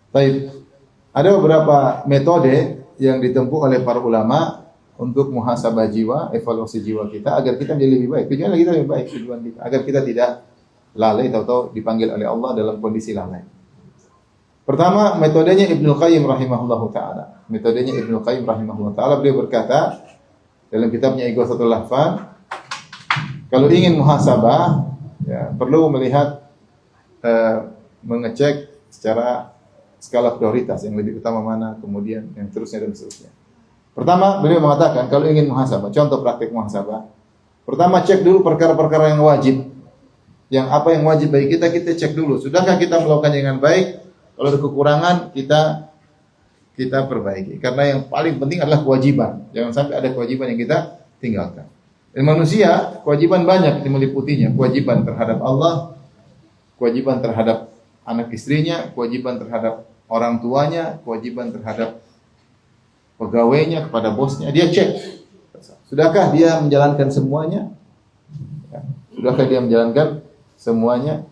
Baik. Ada beberapa metode yang ditempuh oleh para ulama untuk muhasabah jiwa, evaluasi jiwa kita agar kita menjadi lebih baik. Tujuan kita lebih baik, tujuan kita agar kita tidak lalai atau dipanggil oleh Allah dalam kondisi lalai. Pertama, metodenya Ibnu Qayyim rahimahullahu taala. Metodenya Ibnu Qayyim rahimahullahu taala, beliau berkata dalam kitabnya Ighathatul Lahfan, kalau ingin muhasabah, ya, perlu melihat mengecek secara skala prioritas yang lebih utama mana, kemudian yang terusnya dan seterusnya. Pertama, beliau mengatakan kalau ingin muhasabah, contoh praktik muhasabah. Pertama, cek dulu perkara-perkara yang wajib. Yang apa yang wajib bagi kita cek dulu. Sudahkah kita melakukan dengan baik? Kalau ada kekurangan, kita perbaiki. Karena yang paling penting adalah kewajiban. Jangan sampai ada kewajiban yang kita tinggalkan. Dan manusia, kewajiban banyak yang meliputinya. Kewajiban terhadap Allah, kewajiban terhadap anak istrinya, kewajiban terhadap orang tuanya, kewajiban terhadap pegawainya, kepada bosnya. Dia cek. Sudahkah dia menjalankan semuanya? Sudahkah dia menjalankan semuanya?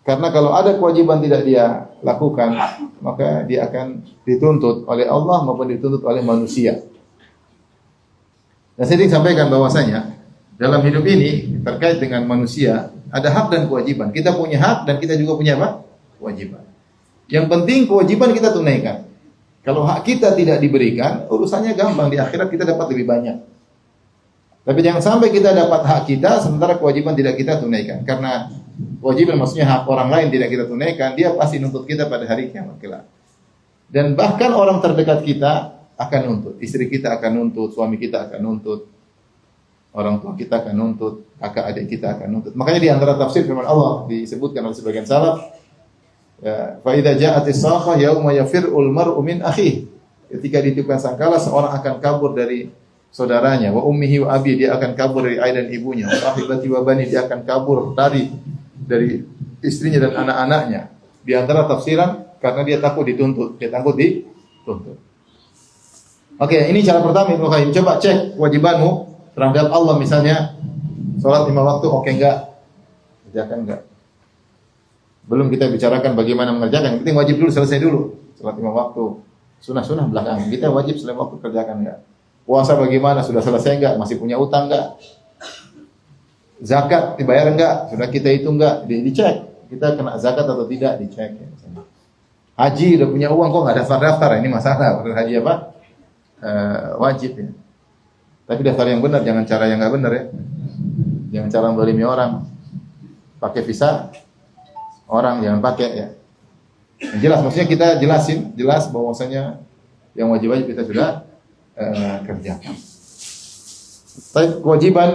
Karena kalau ada kewajiban tidak dia lakukan, maka dia akan dituntut oleh Allah maupun dituntut oleh manusia. Dan saya ingin sampaikan bahwasanya dalam hidup ini terkait dengan manusia ada hak dan kewajiban. Kita punya hak dan kita juga punya apa? Kewajiban. Yang penting kewajiban kita tunaikan. Kalau hak kita tidak diberikan, urusannya gampang, di akhirat kita dapat lebih banyak. Tapi jangan sampai kita dapat hak kita sementara kewajiban tidak kita tunaikan. Karena kewajiban maksudnya hak orang lain tidak kita tunaikan, dia pasti nuntut kita pada hari kiamat kelak. Dan bahkan orang terdekat kita akan nuntut, istri kita akan nuntut, suami kita akan nuntut, orang tua kita akan nuntut, kakak adik kita akan nuntut. Makanya di antara tafsir firman Allah disebutkan oleh sebagian salaf, ya, fa idza ja'atis sakhah yauma yafirul mar'u min akhihi. Ketika ditiupkan sangkala, seorang akan kabur dari saudaranya, wa ummihi wa abi, dia akan kabur dari ayah dan ibunya, wa ahibati wa bani, dia akan kabur dari istrinya dan anak-anaknya. Di antara tafsiran karena dia takut dituntut, dia takut dituntut. Oke, ini cara pertama Ibnu Qayyim. Coba cek kewajibanmu terhadap Allah, misalnya salat 5 waktu, oke enggak? Kerjakan enggak? Belum kita bicarakan bagaimana mengerjakan, yang penting wajib dulu, selesai dulu. Salat 5 waktu, sunah-sunah belakang. Kita wajib selama waktu kerjakan enggak? Puasa bagaimana? Sudah selesai enggak? Masih punya utang enggak? Zakat dibayar enggak? Sudah kita hitung enggak? Dicek. Kita kena zakat atau tidak, dicek. Haji udah punya uang kok enggak daftar-daftar? Ini masalah. Haji apa? Wajib ya. Tapi daftar yang benar, jangan cara yang enggak benar ya. Jangan cara mendolimi orang. Pakai visa orang, jangan pakai ya. Yang jelas, maksudnya kita jelas bahwasanya yang wajib-wajib kita sudah kerjakan. Tapi kewajiban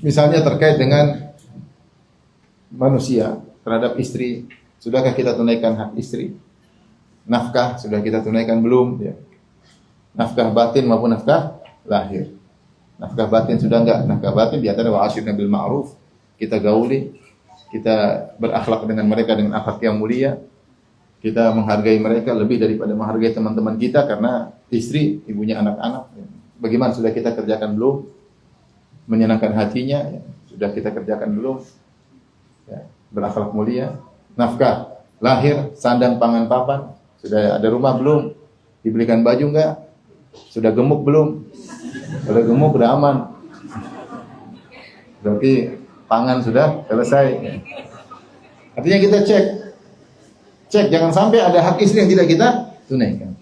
misalnya terkait dengan manusia terhadap istri, sudahkah kita tunaikan hak istri? Nafkah sudah kita tunaikan belum? Ya. Nafkah batin maupun nafkah lahir. Nafkah batin sudah enggak? Nafkah batin di antara wa asyirna bil ma'ruf, kita gauli, kita berakhlak dengan mereka dengan akhlak yang mulia. Kita menghargai mereka lebih daripada menghargai teman-teman kita karena istri, ibunya anak-anak. Bagaimana sudah kita kerjakan belum? Menyenangkan hatinya, ya. Sudah kita kerjakan belum? Ya. Berakhlak mulia. Nafkah lahir, sandang, pangan, papan. Sudah ada rumah belum? Dibelikan baju enggak? Sudah gemuk belum? Kalau gemuk udah aman. Berarti pangan sudah selesai. Artinya kita cek, jangan sampai ada hak istri yang tidak kita tunaikan.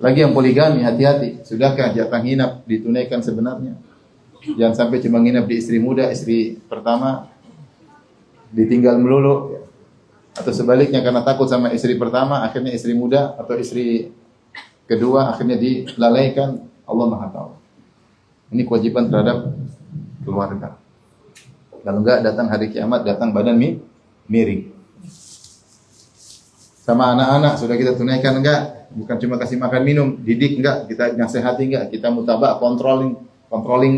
Lagi yang poligami, hati-hati. Sudahkah jatah nginap ditunaikan sebenarnya? Jangan sampai cuma nginap di istri muda, istri pertama ditinggal melulu. Atau sebaliknya karena takut sama istri pertama, akhirnya istri muda atau istri kedua akhirnya dilalaikan. Allah Maha tahu. Ini kewajiban terhadap keluarga. Kalau enggak datang hari kiamat, datang badan miring. Sama anak-anak sudah kita tunaikan enggak? Bukan cuma kasih makan minum, didik enggak? Kita nasihati enggak? Kita mutabak, controlling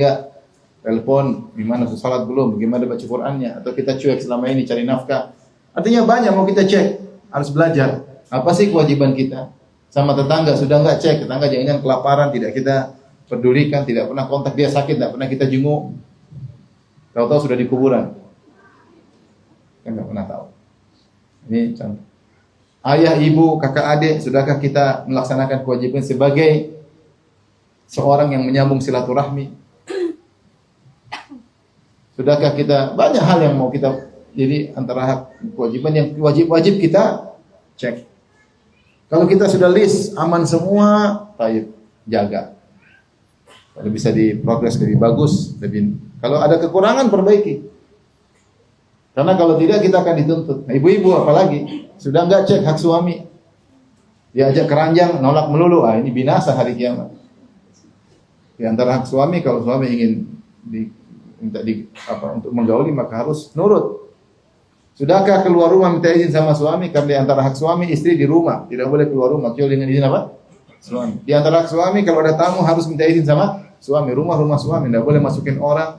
enggak? Telepon, gimana salat belum? Bagaimana baca Qur'annya? Atau kita cuek selama ini cari nafkah? Artinya banyak mau kita cek, harus belajar. Apa sih kewajiban kita? Sama tetangga sudah enggak cek? Tetangga jangan kelaparan, tidak kita pedulikan, tidak pernah kontak, dia sakit, tidak pernah kita jenguk. Tahu-tahu sudah di kuburan. Kan enggak pernah tahu. Ini contoh. Ayah, ibu, kakak, adik, sudahkah kita melaksanakan kewajiban sebagai seorang yang menyambung silaturahmi? Sudahkah kita, banyak hal yang mau kita, jadi antara hak kewajiban yang wajib kita cek. Kalau kita sudah list aman semua, baik, jaga. Kalau bisa diprogres lebih bagus, kalau ada kekurangan perbaiki. Karena kalau tidak kita akan dituntut. Nah, ibu-ibu apalagi sudah enggak cek hak suami, diajak keranjang nolak melulu, ini binasa hari kiamat. Di antara hak suami, kalau suami ingin untuk menggauli maka harus nurut. Sudahkah keluar rumah minta izin sama suami? Karena di antara hak suami istri di rumah tidak boleh keluar rumah kecuali dengan izin apa? Suami. Di antara hak suami kalau ada tamu harus minta izin sama suami. Rumah suami tidak boleh masukin orang,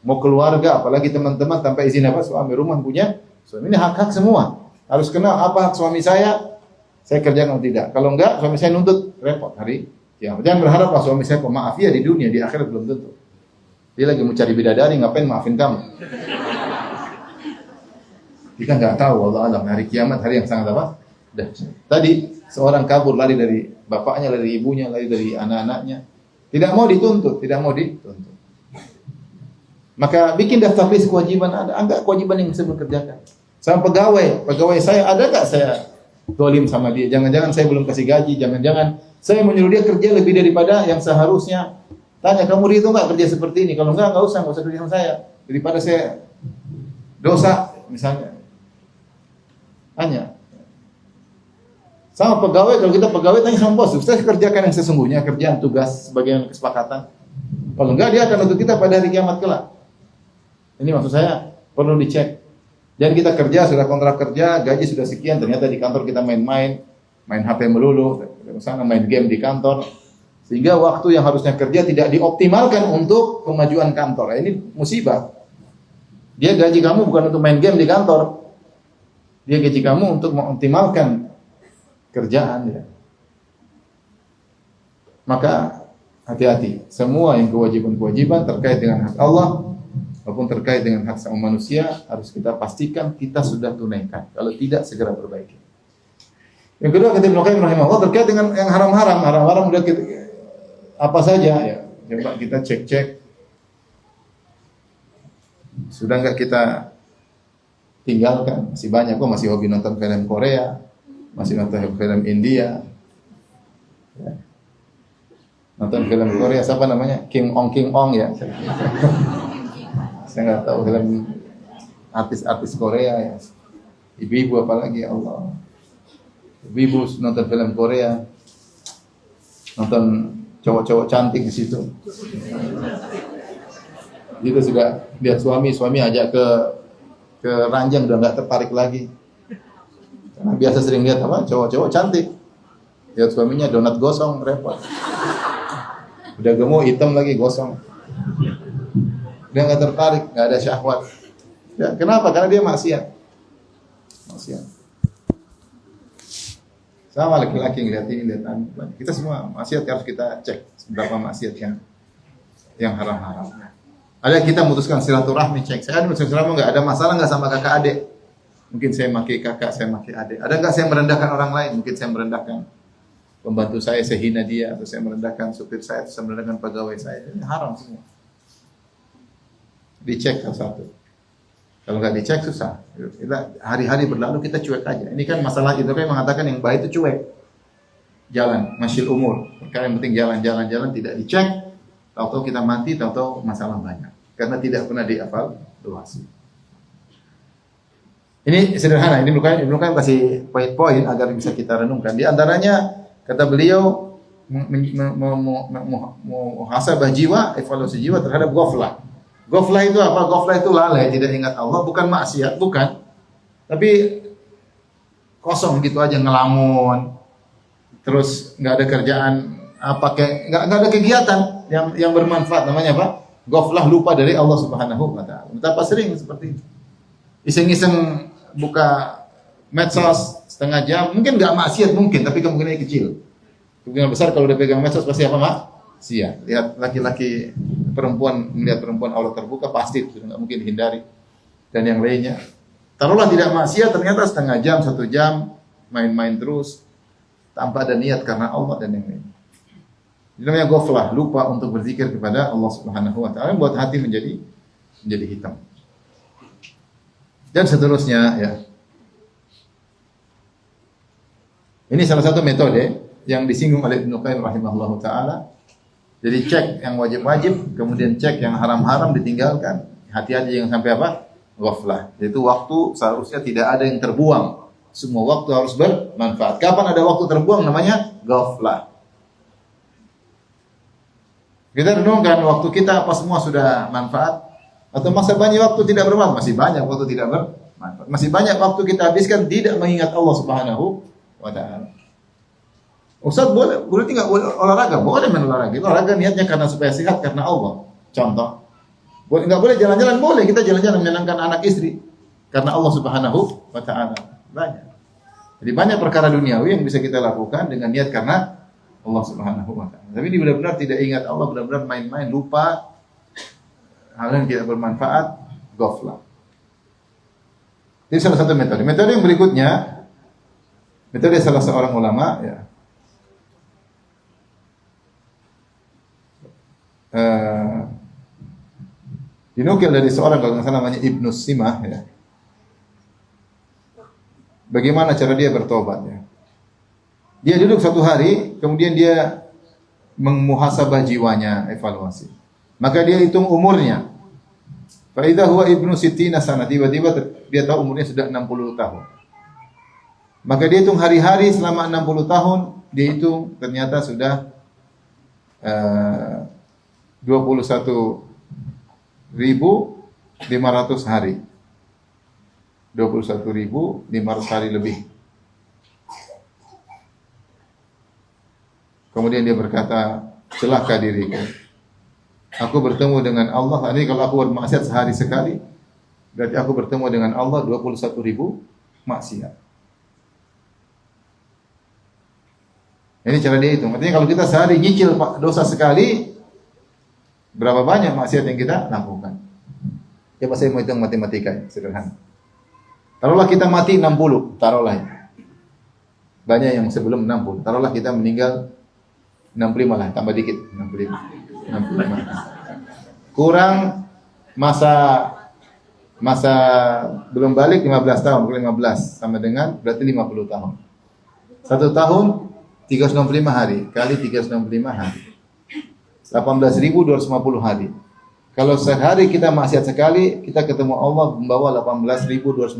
mau keluarga apalagi teman-teman tanpa izin apa? Suami. Rumah punya suami. Ini hak-hak semua. Harus kenal apa hak suami saya kerjakan atau tidak. Kalau enggak suami saya nuntut, repot hari kiamat. Jangan berharap suami saya pemaaf ya di dunia, di akhirat belum tentu. Dia lagi mau cari bidadari, ngapain maafin kamu? Kita nggak tahu, Allah alam. Hari kiamat, hari yang sangat apa? Tadi seorang kabur, lari dari bapaknya, lari dari ibunya, lari dari anak-anaknya. Tidak mau dituntut. Maka bikin daftar list kewajiban, ada kewajiban yang bisa bekerjakan. Sama pegawai saya, ada nggak saya dolim sama dia? Jangan-jangan saya belum kasih gaji, jangan-jangan saya menyuruh dia kerja lebih daripada yang seharusnya. Tanya, kamu itu nggak kerja seperti ini? Kalau nggak usah kerja sama saya. Daripada saya dosa, misalnya. Tanya. Sama pegawai, kalau kita pegawai tanya sama bos, saya kerjakan yang sesungguhnya, kerjaan tugas sebagai kesepakatan. Kalau enggak dia akan nuntut kita pada hari kiamat kelak. Ini maksud saya perlu dicek. Jangan kita kerja sudah kontrak kerja, gaji sudah sekian, ternyata di kantor kita main HP melulu, sana main game di kantor, sehingga waktu yang harusnya kerja tidak dioptimalkan untuk kemajuan kantor. Ini musibah. Dia gaji kamu bukan untuk main game di kantor. Dia gaji kamu untuk mengoptimalkan kerjaan ya. Maka hati-hati. Semua yang kewajiban-kewajiban terkait dengan hak Allah maupun terkait dengan hak sama manusia harus kita pastikan kita sudah tunaikan. Kalau tidak segera perbaiki. Yang kedua kata Ibnu Qayyim rahimahullah terkait dengan yang haram-haram. Haram-haram udah kita apa saja ya. Coba kita cek-cek. Sudah enggak kita tinggalkan? Masih banyak kok masih hobi nonton film Korea, masih nonton film India. Ya. Nonton film Korea siapa namanya? Kim Ong ya. Saya nggak tahu film artis-artis Korea ya. Ibu-ibu apalagi ya Allah. Ibu-ibu nonton film Korea, nonton cowok-cowok cantik di situ. Itu juga lihat suami ajak ke ranjang udah nggak tertarik lagi. Karena biasa sering lihat apa cowok-cowok cantik. Lihat suaminya donat gosong repot. Udah gemuk hitam lagi gosong. Dia nggak tertarik, nggak ada syahwat. Ya, kenapa? Karena dia maksiat. Sama laki-laki ngeliat ini, lihat anu. Kita semua maksiat harus kita cek berapa maksiat yang haram-haram. Ada kita memutuskan silaturahmi, cek. Saya ada silaturahmi nggak ada masalah nggak sama kakak adik? Mungkin saya maki kakak, saya maki adik. Ada nggak saya merendahkan orang lain? Mungkin saya merendahkan pembantu saya hina dia, atau saya merendahkan supir saya, atau saya merendahkan pegawai saya. Ini haram semua. Dicek satu. Kalau nggak dicek susah. Hari-hari berlalu kita cuek aja. Ini kan masalah itu kan mengatakan yang baik itu cuek. Jalan, masyil umur. Perkara yang penting jalan tidak dicek. Tahu-tahu kita mati, tahu-tahu masalah banyak. Karena tidak pernah dievaluasi. Ini sederhana. Ini bukan kasih poin-poin agar bisa kita renungkan. Di antaranya kata beliau muhasabah jiwa, evaluasi jiwa terhadap ghaflah. Ghaflah itu apa? Ghaflah itu lalai, tidak ingat Allah, bukan maksiat, bukan. Tapi kosong gitu aja ngelamun. Terus enggak ada kerjaan, enggak ada kegiatan yang bermanfaat, namanya apa? Ghaflah, lupa dari Allah Subhanahu wa taala. Betapa sering seperti itu. Iseng-iseng buka medsos setengah jam, mungkin enggak maksiat mungkin, tapi kemungkinannya kecil. Kemungkinan besar kalau udah pegang medsos pasti apa, Mak? Sia. Lihat laki-laki melihat perempuan aurat terbuka pasti itu enggak mungkin dihindari. Dan yang lainnya. Taruhlah tidak maksiat, ternyata setengah jam, 1 jam, main-main terus, tanpa ada niat karena Allah dan yang lain. Ini namanya ghaflah, lupa untuk berzikir kepada Allah Subhanahu wa taala, membuat hati menjadi hitam. Dan seterusnya ya. Ini salah satu metode yang disinggung oleh Ibnu Qayyim rahimahullahu taala. Jadi cek yang wajib-wajib, kemudian cek yang haram-haram ditinggalkan. Hati-hati jangan sampai apa? Ghaflah. Yaitu waktu seharusnya tidak ada yang terbuang. Semua waktu harus bermanfaat. Kapan ada waktu terbuang namanya ghaflah. Kita renungkan waktu kita apa semua sudah manfaat atau masa banyak waktu tidak bermanfaat? Masih banyak waktu tidak bermanfaat. Masih banyak waktu kita habiskan tidak mengingat Allah Subhanahu wa taala. Ustaz boleh tinggal olahraga, boleh main olahraga. Olahraga niatnya karena supaya sehat karena Allah. Contoh. Enggak boleh jalan-jalan, boleh kita jalan-jalan menyenangkan anak istri karena Allah Subhanahu wa taala. Banyak. Jadi banyak perkara duniawi yang bisa kita lakukan dengan niat karena Allah Subhanahu wa taala. Tapi ini benar-benar tidak ingat Allah, benar-benar main-main, lupa hal yang tidak bermanfaat, ghaflah. Ini salah satu metode. Metode yang berikutnya, metode salah seorang ulama ya. Dinukil dari seorang kalau nggak salah namanya Ibnu Simah ya. Bagaimana cara dia bertobat ya? Dia duduk suatu hari, kemudian dia memuhasabah jiwanya, evaluasi. Maka dia hitung umurnya. Fa idza huwa ibnu sittina sana, tiba-tiba dia tahu umurnya sudah 60 tahun. Maka dia hitung hari-hari selama 60 tahun, dia hitung ternyata sudah 21.500 hari. 21.500 hari lebih. Kemudian dia berkata, celaka diriku. Aku bertemu dengan Allah. Ini kalau aku bermaksiat sehari sekali, berarti aku bertemu dengan Allah 21.000 maksiat. Ini cara dia hitung. Artinya kalau kita sehari nyicil dosa sekali, berapa banyak maksiat yang kita lakukan? Coba saya mau hitung matematika sederhana. Taruhlah kita mati 60, taruhlah. Banyak yang sebelum 60. Taruhlah kita meninggal 65 lah, tambah dikit, 65. Kurang masa belum balik 15 tahun, 15 sama dengan berarti 50 tahun. 1 tahun 365 hari kali 365 hari. 18.250 hari. Kalau sehari kita maksiat sekali, kita ketemu Allah membawa 18.250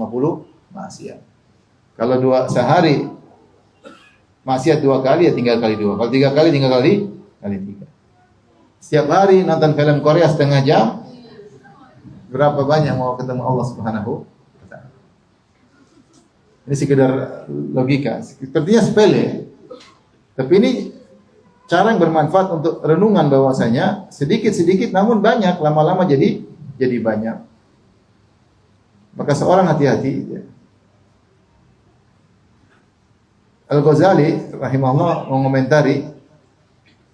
maksiat. Kalau sehari maksiat 2 kali ya tinggal kali 2. Kalau 3 kali tinggal kali 3. Setiap hari nonton film Korea setengah jam, berapa banyak mau ketemu Allah Subhanahu wa taala. Ini sekedar logika. Sepertinya sepele. Tapi ini cara yang bermanfaat untuk renungan bahwasanya sedikit-sedikit namun banyak, lama-lama jadi banyak. Maka seorang hati-hati. Al-Ghazali rahimahullah mengomentari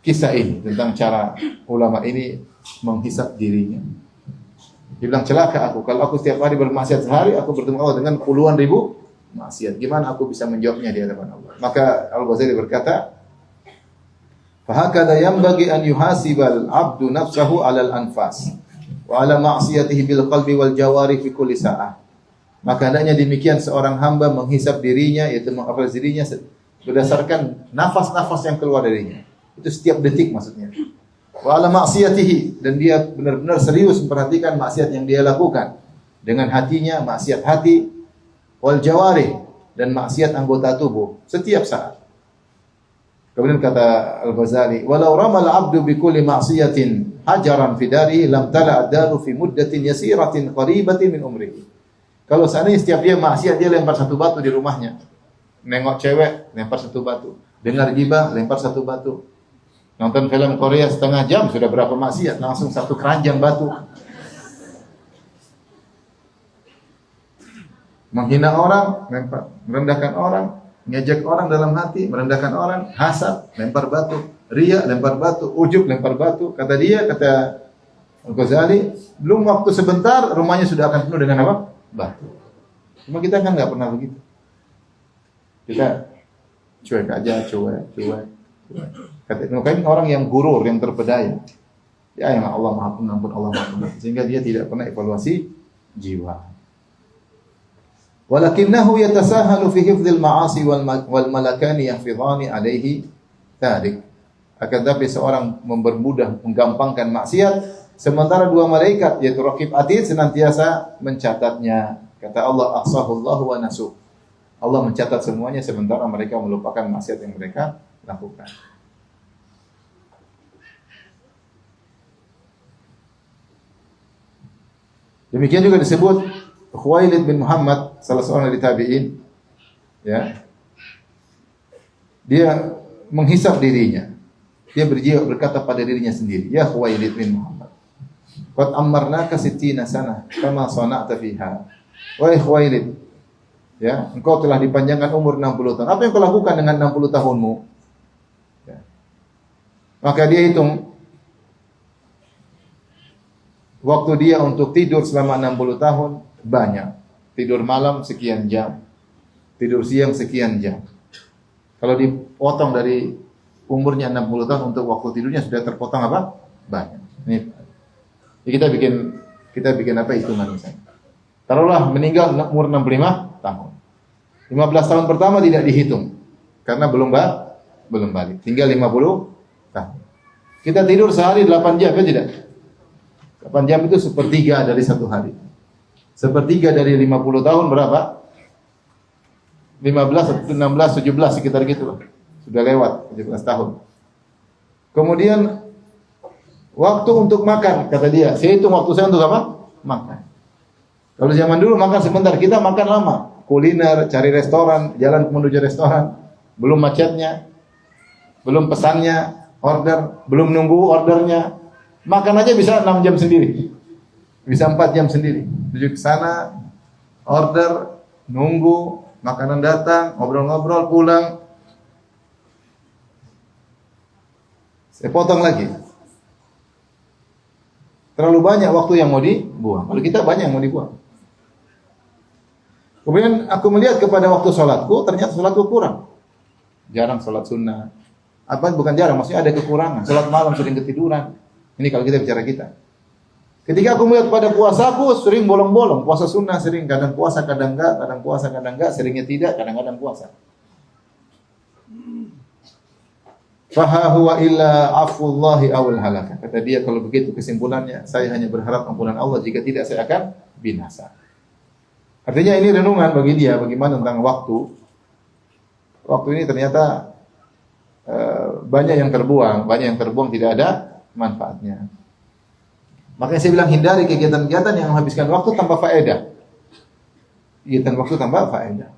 kisah ini tentang cara ulama ini menghisap dirinya. Dia bilang, celaka aku kalau aku setiap hari bermaksiat sehari, aku bertemu Allah dengan puluhan ribu maksiat. Gimana aku bisa menjawabnya di hadapan Allah? Maka Al-Ghazali berkata, "Fahakadha yanbaghi an yuhasibal 'abdu nafsahu 'alal anfas wa 'ala ma'siyatihi bil qalbi wal jawari fi kulli sa'ah." Maka hendaknya demikian seorang hamba menghisap dirinya, yaitu mengevaluasi dirinya berdasarkan nafas-nafas yang keluar darinya. Itu setiap detik maksudnya. Wa 'ala ma'siyatihi, dan dia benar-benar serius memperhatikan maksiat yang dia lakukan. Dengan hatinya, maksiat hati, wal jawari, dan maksiat anggota tubuh setiap saat. Kemudian kata Al-Ghazali, "Walau ramal 'abdu bi kulli ma'siyatin hajaran fi darihi lam tala ad-daru fi muddatin yasiratin qaribatin min umrihi." Kalau seandainya setiap dia maksiat, dia lempar satu batu di rumahnya. Nengok cewek, lempar satu batu. Dengar gibah, lempar satu batu. Nonton film Korea setengah jam, sudah berapa maksiat, langsung satu keranjang batu. Menghina orang, lempar. Merendahkan orang, ngejek orang dalam hati, merendahkan orang, hasad, lempar batu. Riya, lempar batu. Ujub, lempar batu. Kata Al-Ghazali, belum waktu sebentar, rumahnya sudah akan penuh dengan apa? Batu. Cuma kita kan nggak pernah begitu. Kita cuek aja, cuek. Kata Ibnu Qayyim, orang yang gurur, yang terpedaya. Ya yang Allah Maha Pengampun, Allah Maha Pengampun. Sehingga dia tidak pernah evaluasi jiwa. Walakinnahu yatasahalu fi hifdzil ma'asi wal malakani yahfidhani alaihi dzalik. Akan tetapi seorang mempermudah, menggampangkan maksiat, sementara dua malaikat yaitu Raqib Atid senantiasa mencatatnya. Kata Allah, ahsahullahu wa nasu. Allah mencatat semuanya sementara mereka melupakan maksiat yang mereka lakukan. Demikian juga disebut Khuwailid bin Muhammad, salah seorang dari tabi'in, ya. Dia menghisap dirinya. Dia berkata pada dirinya sendiri, "Ya Khuwailid bin Muhammad, qad ammarnaka 60 sanah kama sana'ta fiha." Wahai Khuwailid, ya, engkau telah dipanjangkan umur 60 tahun. Apa yang kau lakukan dengan 60 tahunmu? Ya. Maka dia hitung waktu dia untuk tidur selama 60 tahun banyak. Tidur malam sekian jam. Tidur siang sekian jam. Kalau dipotong dari umurnya 60 tahun untuk waktu tidurnya sudah terpotong apa? Banyak. Ini kita bikin apa hitungan misalnya. Taruhlah meninggal umur 65 tahun. 15 tahun pertama tidak dihitung karena belum balik. Tinggal 50 tahun. Kita tidur sehari 8 jam, ya tidak? 8 jam itu sepertiga dari satu hari. Sepertiga dari 50 tahun berapa? 15, 16, 17 sekitar gitu lah. Sudah lewat 17 tahun. Kemudian waktu untuk makan, kata dia, saya hitung waktu saya untuk apa? Makan. Kalau zaman dulu makan sebentar, kita makan lama. Kuliner, cari restoran, jalan menuju restoran, belum macetnya, belum pesannya, order, belum nunggu ordernya. Makan aja bisa 6 jam sendiri. Bisa 4 jam sendiri. Tuju ke sana, order, nunggu, makanan datang, ngobrol-ngobrol, pulang. Saya potong lagi. Terlalu banyak waktu yang mau dibuang. Kalau kita banyak yang mau dibuang. Kemudian aku melihat kepada waktu sholatku, ternyata sholatku kurang. Jarang sholat sunnah. Apa bukan jarang, maksudnya ada kekurangan. Sholat malam sering ketiduran. Ini kalau kita bicara kita. Ketika aku melihat pada puasaku, sering bolong-bolong. Puasa sunnah sering, kadang puasa, kadang enggak. Kadang puasa, kadang enggak. Seringnya tidak, kadang-kadang puasa. Faha huwa illa afullahi awal halaka. Kata dia, kalau begitu kesimpulannya, saya hanya berharap ampunan Allah. Jika tidak, saya akan binasa. Artinya ini renungan bagi dia, bagaimana tentang waktu. Waktu ini ternyata banyak yang terbuang tidak ada manfaatnya. Makanya saya bilang hindari kegiatan-kegiatan yang menghabiskan waktu tanpa faedah. Kegiatan waktu tanpa faedah.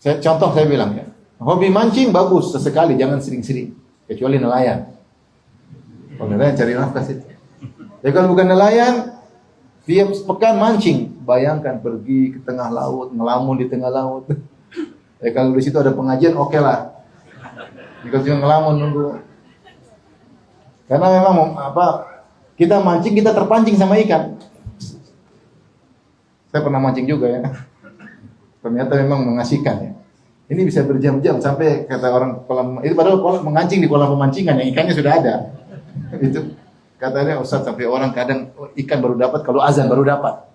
Saya bilang ya, hobi mancing bagus sesekali, jangan sering-sering, kecuali nelayan. Kalau nelayan cari nafkah situ. Ya kalau bukan nelayan, tiap pekan mancing. Bayangkan pergi ke tengah laut, ngelamun di tengah laut. Ya kalau di situ ada pengajian, oke lah. Jika cuma ngelamun nunggu. Karena memang kita mancing, kita terpancing sama ikan. Saya pernah mancing juga ya. Ternyata memang mengasihkan ya. Ini bisa berjam-jam sampai kata orang kolam itu padahal kolam mengancing di kolam pemancingan yang ikannya sudah ada. Itu katanya Ustaz sampai orang kadang ikan baru dapat kalau azan baru dapat.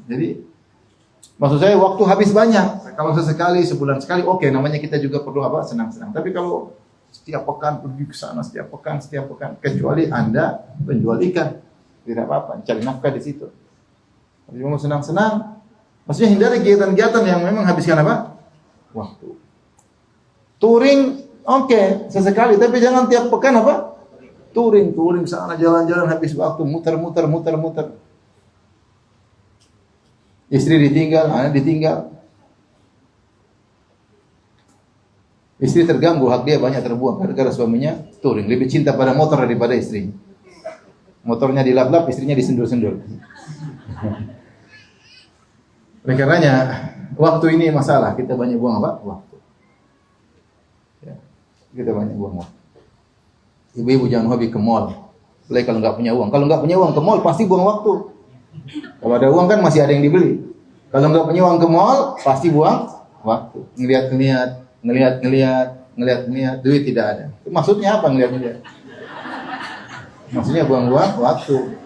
Jadi maksud saya waktu habis banyak. Kalau sesekali sebulan sekali oke, namanya kita juga perlu senang-senang. Tapi kalau setiap pekan pergi ke sana, setiap pekan, kecuali Anda penjual ikan, tidak apa-apa, cari nafkah di situ. Kalau mau senang-senang, maksudnya hindari kegiatan-kegiatan yang memang habiskan waktu. Touring oke, sesekali, tapi jangan tiap pekan touring sana jalan-jalan habis waktu, muter. Istri ditinggal, anak ditinggal. Istri terganggu, hak dia banyak terbuang gara-gara suaminya touring, lebih cinta pada motor daripada istri. Motornya dilap-lap, istrinya disendur-sendur. Oleh karenanya waktu ini masalah, kita banyak buang waktu. Ya, kita banyak buang waktu. Ibu-ibu jangan hobi ke mall. Apalagi kalau nggak punya uang. Kalau nggak punya uang ke mall pasti buang waktu. Kalau ada uang kan masih ada yang dibeli. Kalau nggak punya uang ke mall, pasti buang waktu. Ngelihat, duit tidak ada. Itu maksudnya apa ngelihat? Maksudnya buang-buang waktu.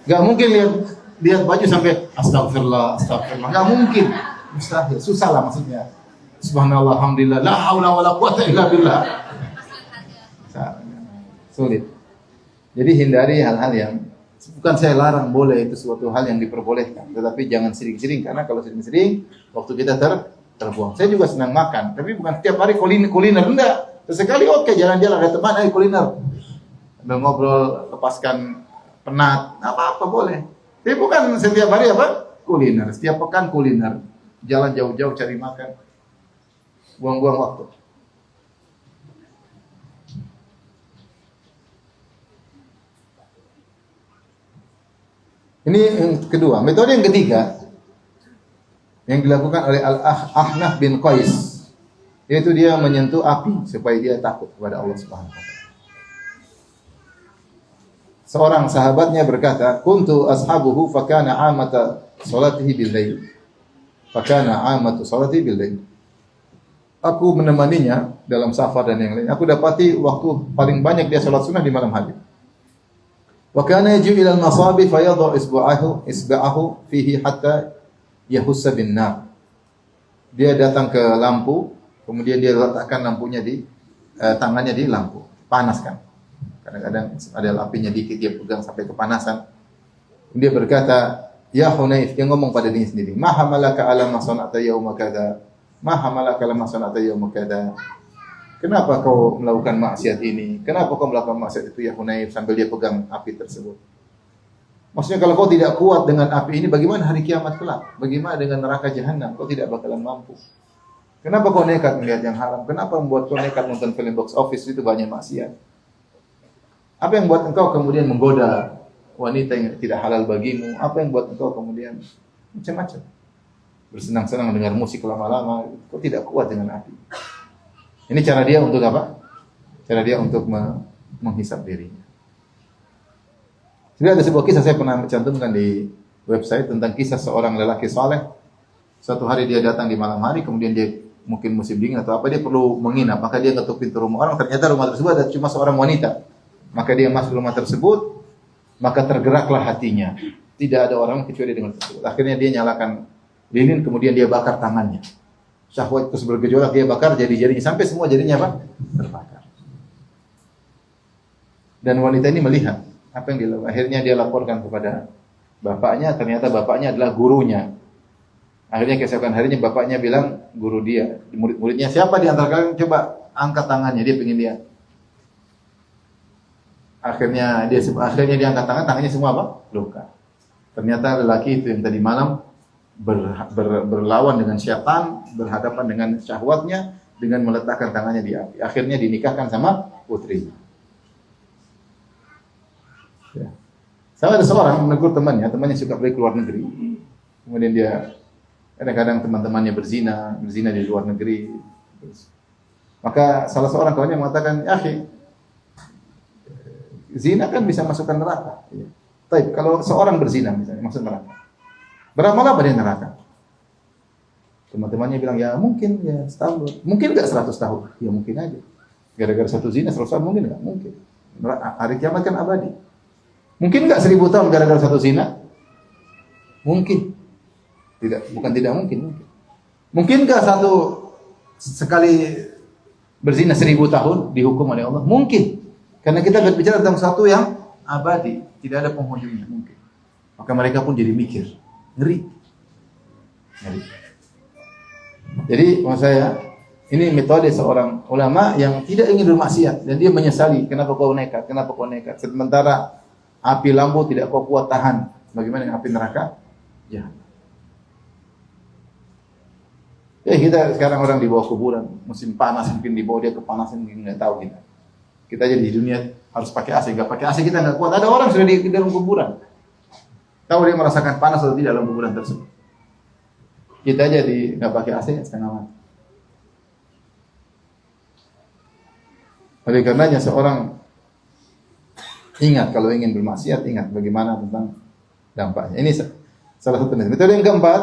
Nggak mungkin lihat baju sampai astagfirullah. Nggak mungkin. Mustahil. Susah lah maksudnya. Subhanallah, alhamdulillah, la haula wala quwata illa billah. Sulit. Jadi hindari hal-hal yang bukan saya larang, boleh, itu suatu hal yang diperbolehkan, tetapi jangan sering-sering, karena kalau sering-sering waktu kita terbuang. Saya juga senang makan, tapi bukan setiap hari kuliner, enggak. Sesekali oke, jalan-jalan ada teman, ayo kuliner. Sambil ngobrol, lepaskan penat, apa-apa boleh. Tapi bukan setiap hari apa? Kuliner. Setiap pekan kuliner. Jalan jauh-jauh cari makan. Buang-buang waktu. Ini yang kedua. Metode yang ketiga yang dilakukan oleh Al-Ahnaf bin Qais, yaitu dia menyentuh api supaya dia takut kepada Allah Subhanahu wa taala. Seorang sahabatnya berkata, "Kuntu ashabuhu fakana 'amata salatihi bil-lail." Fakana 'amatu salatihi bil-lail. Aku menemaninya dalam safar dan yang lain. Aku dapati waktu paling banyak dia salat sunnah di malam hari. Wa kana yaji'u ila al-masabi fa yadhu isba'ahu fihi hatta yahussa bin nar. Dia datang ke lampu, kemudian dia letakkan lampunya di tangannya di lampu, panaskan. Kadang-kadang ada apinya dikit, dia pegang sampai kepanasan. Dia berkata, "Ya Hunayf," dia ngomong pada dirinya sendiri, "Ma hamalaka ala ma sana'ta yauma kadza? Ma hamalaka ala ma sana'ta yauma kadza?" Kenapa kau melakukan maksiat ini? Kenapa kau melakukan maksiat itu ya Hunayf? Sambil dia pegang api tersebut. Maksudnya kalau kau tidak kuat dengan api ini, bagaimana hari kiamat kelak? Bagaimana dengan neraka jahanam? Kau tidak bakalan mampu. Kenapa kau nekat melihat yang haram? Kenapa membuat kau nekat nonton film box office, itu banyak maksiat? Apa yang buat engkau kemudian menggoda wanita yang tidak halal bagimu? Apa yang buat engkau kemudian macam-macam? Bersenang-senang dengar musik lama-lama, kau tidak kuat dengan api. Ini cara dia untuk apa? Cara dia untuk menghisap dirinya. Jadi ada sebuah kisah saya pernah mencantumkan di website tentang kisah seorang lelaki saleh. Suatu hari dia datang di malam hari, kemudian dia mungkin musim dingin atau apa, dia perlu menginap. Maka dia ketuk pintu rumah orang, ternyata rumah tersebut ada cuma seorang wanita. Maka dia masuk rumah tersebut, maka tergeraklah hatinya. Tidak ada orang kecuali dengan tersebut. Akhirnya dia nyalakan lilin, kemudian dia bakar tangannya. Syahwat terus bergejolak, dia bakar jari-jarinya sampai semua jarinya apa? Terbakar. Dan wanita ini melihat apa yang dilakukan. Akhirnya dia laporkan kepada bapaknya, ternyata bapaknya adalah gurunya. Akhirnya keesokan harinya bapaknya bilang, guru dia, murid-muridnya, siapa di antara kalian coba angkat tangannya, dia pengen lihat. Akhirnya dia angkat tangannya semua apa? Luka. Ternyata lelaki itu yang tadi malam berlawan dengan syaitan, berhadapan dengan syahwatnya dengan meletakkan tangannya di api. Akhirnya dinikahkan sama putrinya. Ya. Sama ada seorang menegur temannya suka pergi ke luar negeri. Kemudian dia kadang-kadang teman-temannya berzina di luar negeri. Maka salah seorang kawannya mengatakan, "Akhi, zina kan bisa masukkan neraka." Ya. Tapi kalau seorang berzina misalnya masuk neraka, berapa lama dia neraka? Teman-temannya bilang, ya mungkin ya setahun. Mungkin enggak 100 tahun? Ya mungkin aja. Gara-gara satu zina 100 tahun mungkin enggak? Mungkin. Hari kiamat kan abadi. Mungkin enggak 1000 tahun gara-gara satu zina? Mungkin. Bukan tidak mungkin. Mungkin enggak sekali berzina 1000 tahun dihukum oleh Allah? Mungkin. Karena kita berbicara tentang sesuatu yang abadi, tidak ada penghujungnya, mungkin. Maka mereka pun jadi mikir. Ngeri. Jadi maksud saya, ini metode seorang ulama yang tidak ingin bermaksiat dan dia menyesali, kenapa kau nekat? Sementara api lampu tidak kau kuat tahan. Bagaimana dengan api neraka? Ya. Ya kita sekarang orang di bawah kuburan, musim panas mungkin di bawah dia kepanasan mungkin nggak tahu kita. Kita jadi di dunia harus pakai AC, nggak pakai AC kita nggak kuat. Ada orang sudah di dalam kuburan. Tahu dia merasakan panas atau tidak dalam kuburan tersebut. Kita aja nggak pakai AC setengah mati. Oleh karenanya seorang ingat kalau ingin bermaksiat, ingat bagaimana tentang dampaknya. Ini salah satu metode. Metode yang keempat,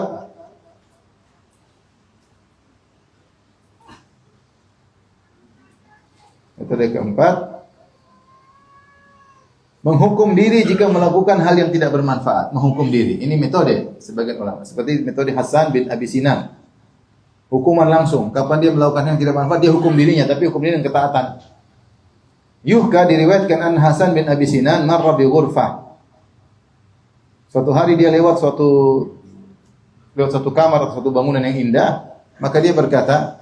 menghukum diri jika melakukan hal yang tidak bermanfaat. Menghukum diri. Ini metode sebagian ulama. Seperti metode Hasan bin Abi Sinan. Hukuman langsung. Kapan dia melakukan yang tidak bermanfaat, dia hukum dirinya, tapi hukum diri dengan ketaatan. Yuhka diriwayatkan an Hasan bin Abi Sinan marra bi ghurfah. Suatu hari dia lewat satu kamar atau satu bangunan yang indah, maka dia berkata,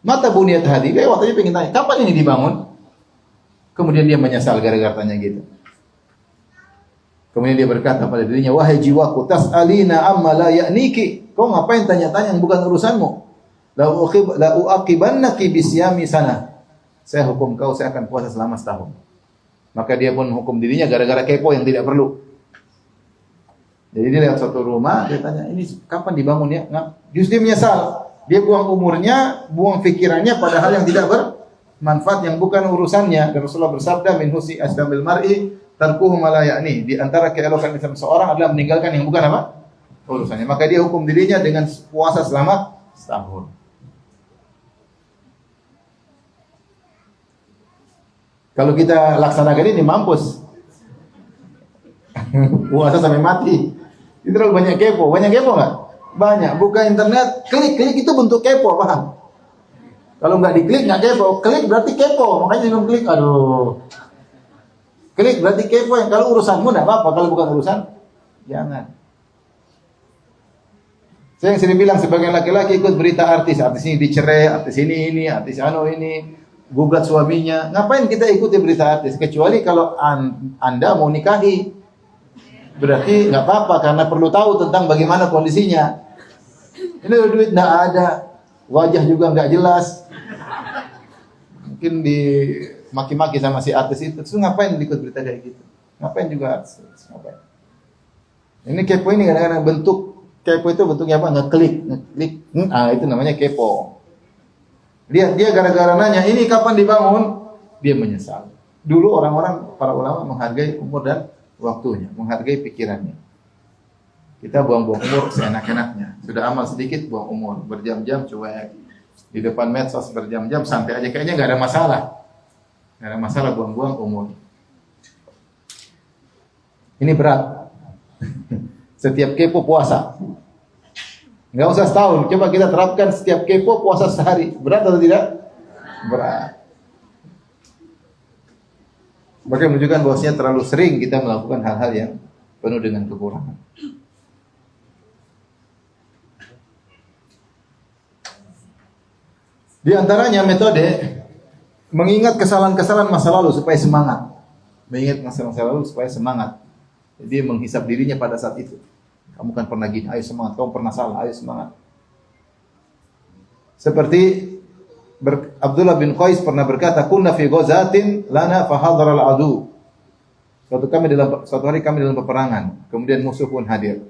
"Mata buniyat hadi?" Lewat aja pengen tanya, "Kapan ini dibangun?" Kemudian dia menyesal gara-gara tanya gitu. Kemudian dia berkata pada dirinya, "Wahai jiwaku, tas'alina amma la ya'niki." Kau ngapain tanya-tanya yang bukan urusanmu? La uaqibannaki bisyami sana. Saya hukum kau, saya akan puasa selama setahun. Maka dia pun hukum dirinya gara-gara kepo yang tidak perlu. Jadi dia lihat suatu rumah, dia tanya, "Ini kapan dibangun ya?" Nah, justru dia menyesal. Dia buang umurnya, buang pikirannya pada hal yang tidak bermanfaat, yang bukan urusannya. Dan Rasulullah bersabda, "Min husni aslamil mar'i tarkuhu ma la ya'ni." Di antara keelokan Islam seorang adalah meninggalkan yang bukan apa? Urusannya. Maka dia hukum dirinya dengan puasa selama setahun. Kalau kita laksanakan ini mampus. Puasa sampai mati. Itu terlalu banyak kepo. Banyak kepo nggak? Banyak. Buka internet, klik itu bentuk kepo, paham? Kalau nggak diklik nggak kepo. Klik berarti kepo. Makanya jangan klik. Aduh. Klik berarti kepo. Yang kalau urusanmu nggak apa-apa. Kalau bukan urusan, jangan. Saya yang sering bilang sebagai laki-laki ikut berita artis ini dicerai, artis ini, artis ini. Gugat suaminya. Ngapain kita ikuti berita artis? Kecuali kalau Anda mau nikahi. Berarti nggak apa-apa karena perlu tahu tentang bagaimana kondisinya. Ini duit nggak ada, wajah juga nggak jelas. Mungkin dimaki-maki sama si artis itu. Terus ngapain ikut berita kayak gitu? Ngapain juga artis? Ngapain? Ini kepo ini kadang-kadang bentuk kepo itu bentuknya apa? Ngeklik. Itu namanya kepo. Dia gara-gara nanya, "Ini kapan dibangun?" Dia menyesal. Dulu orang-orang, para ulama menghargai umur dan waktunya, menghargai pikirannya. Kita buang-buang umur seenak-enaknya. Sudah amal sedikit, buang umur. Berjam-jam cuek. Di depan medsos berjam-jam, santai aja. Kayaknya nggak ada masalah. Nggak ada masalah buang-buang umur. Ini berat. Setiap kepo puasa. Nggak usah setahun. Coba kita terapkan setiap kepo puasa sehari. Berat atau tidak? Berat. Maka menunjukkan bahwasanya terlalu sering kita melakukan hal-hal yang penuh dengan kekurangan. Di antaranya metode mengingat kesalahan-kesalahan masa lalu supaya semangat. Mengingat kesalahan masa lalu supaya semangat. Jadi menghisap dirinya pada saat itu. Kamu kan pernah gini, ayo semangat. Kamu pernah salah, ayo semangat. Seperti Abdullah bin Qais pernah berkata, "Kunna fi ghazatin lana fa hadara al-adu." Suatu hari kami dalam peperangan, kemudian musuh pun hadir.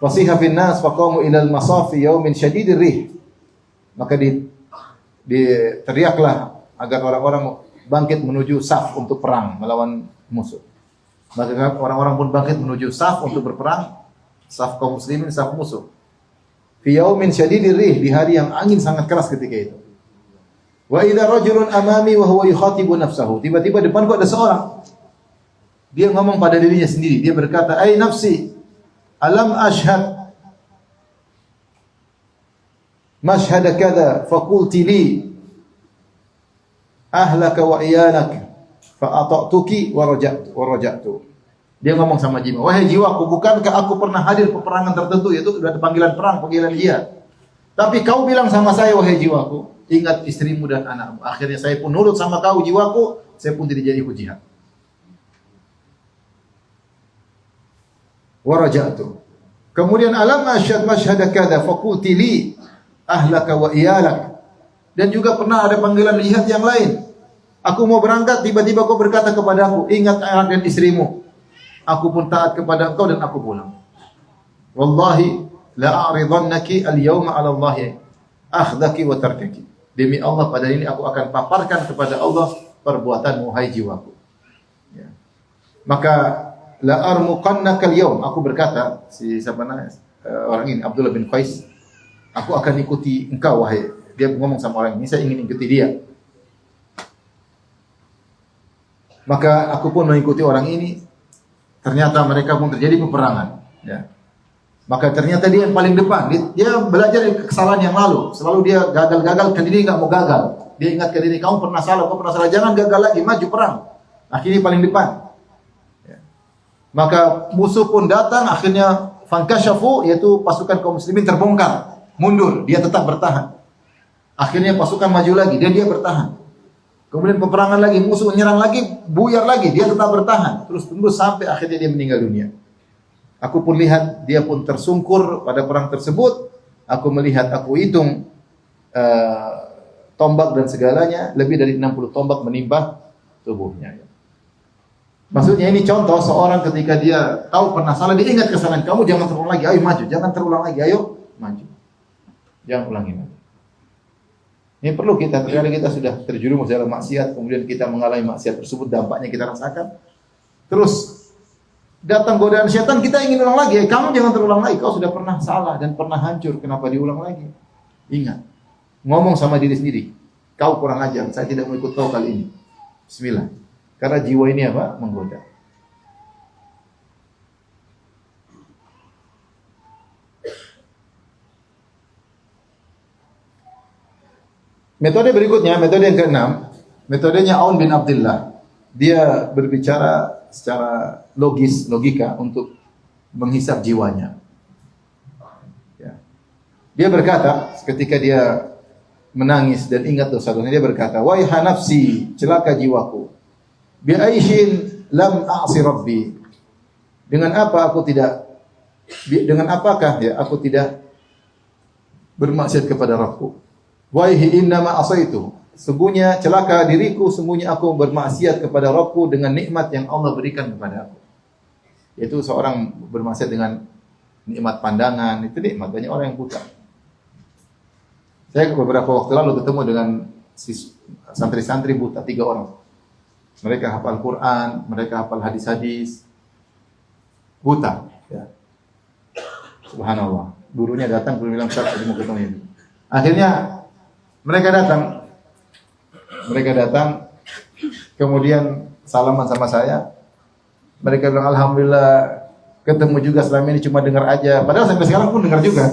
Fasiha fin nas faqamu ila al-masaf fi yawmin shadidir rih. Maka teriaklah agar orang-orang bangkit menuju saf untuk perang melawan musuh. Maka orang-orang pun bangkit menuju saf untuk berperang, saf kaum muslimin, saf musuh. Fi yaumin syadidir rih, di hari yang angin sangat keras ketika itu. Wa idza rajulun amami wa huwa yukhatibu nafsahu. Tiba-tiba depanku ada seorang. Dia ngomong pada dirinya sendiri. Dia berkata, "Ai nafsi, alam ashhad mashhad kadza faqulti li ahlaka wa iyanak fa ata'tuki wa raja'tu." Dia ngomong sama jiwa, "Wahai jiwaku, bukankah aku pernah hadir peperangan tertentu, yaitu sudah ada panggilan perang, panggilan jihad. Tapi kau bilang sama saya, wahai jiwaku, ingat istrimu dan anakmu. Akhirnya saya pun nurut sama kau jiwaku, saya pun tidak jadi ikut jihad." Wa raja'tu. Kemudian alam asyhad masyhada kadza faqulti li ahlaka wa iyalak. Dan juga pernah ada panggilan jihad yang lain. Aku mau berangkat, tiba-tiba kau berkata kepadaku, ingat anak dan istrimu. Aku pun taat kepada engkau dan aku pulang. Wallahi la a'ridannaki al-yawma 'ala Allah akhdaki wa tarkaki. Demi Allah pada ini aku akan paparkan kepada Allah perbuatanmu hai jiwaku. Ya. Maka la armuqannaka al-yawm. Aku berkata, si siapa namanya? Orang ini Abdullah bin Qais, aku akan ikuti engkau wahai. Dia ngomong sama orang ini, saya ingin ikuti dia. Maka aku pun mengikuti orang ini. Ternyata mereka pun terjadi peperangan. Ya. Maka ternyata dia yang paling depan. Dia belajar dari kesalahan yang lalu. Selalu dia gagal-gagal, kan diri nggak mau gagal. Dia ingatkan diri, kamu pernah salah, jangan gagal lagi, maju perang. Akhirnya paling depan. Ya. Maka musuh pun datang, akhirnya fankashafu, yaitu pasukan kaum muslimin terbongkar, mundur, dia tetap bertahan. Akhirnya pasukan maju lagi, dan dia bertahan. Kemudian peperangan lagi, musuh menyerang lagi, buyar lagi, dia tetap bertahan. Terus sampai akhirnya dia meninggal dunia. Aku pun lihat dia pun tersungkur pada perang tersebut. Aku melihat, aku hitung tombak dan segalanya, lebih dari 60 tombak menimpa tubuhnya. Maksudnya ini contoh seorang ketika dia tahu pernah salah, dia ingat kesalahan, kamu jangan terulang lagi, ayo maju, jangan terulang lagi, ayo maju. Jangan ulangi lagi. Ini perlu kita, terkadang kita sudah terjerumus dalam maksiat, kemudian kita mengalami maksiat tersebut, dampaknya kita rasakan. Terus datang godaan setan, kita ingin ulang lagi. Kamu jangan terulang lagi, kau sudah pernah salah dan pernah hancur, kenapa diulang lagi? Ingat, ngomong sama diri sendiri, kau kurang ajar, saya tidak mau ikut kau kali ini. Bismillah. Karena jiwa ini apa? Menggoda. Metode berikutnya, metode yang keenam, metodenya Aun bin Abdullah. Dia berbicara secara logika untuk menghisap jiwanya. Ya. Dia berkata, ketika dia menangis dan ingat dosa-dosanya, dia berkata, wahai nafsi, celaka jiwaku. Bi aishin lam a'si rabbi. Dengan apakah ya aku tidak bermaksiat kepada Rabbku? Waihi innama asaitu. Sungguhnya celaka diriku, sungguhnya aku bermaksiat kepada Rabbku dengan nikmat yang Allah berikan kepada aku. Yaitu seorang bermaksiat dengan nikmat pandangan, itu nikmat. Banyak orang yang buta. Saya beberapa waktu lalu ketemu dengan santri-santri buta, 3 orang. Mereka hafal Quran, mereka hafal hadis-hadis. Buta. Ya. Subhanallah. Gurunya datang, guru bilang, "Ustaz, saya mau ketemu ini." Akhirnya mereka datang, kemudian salaman sama saya. Mereka bilang, alhamdulillah ketemu juga, selama ini cuma dengar aja. Padahal sampai sekarang pun dengar juga.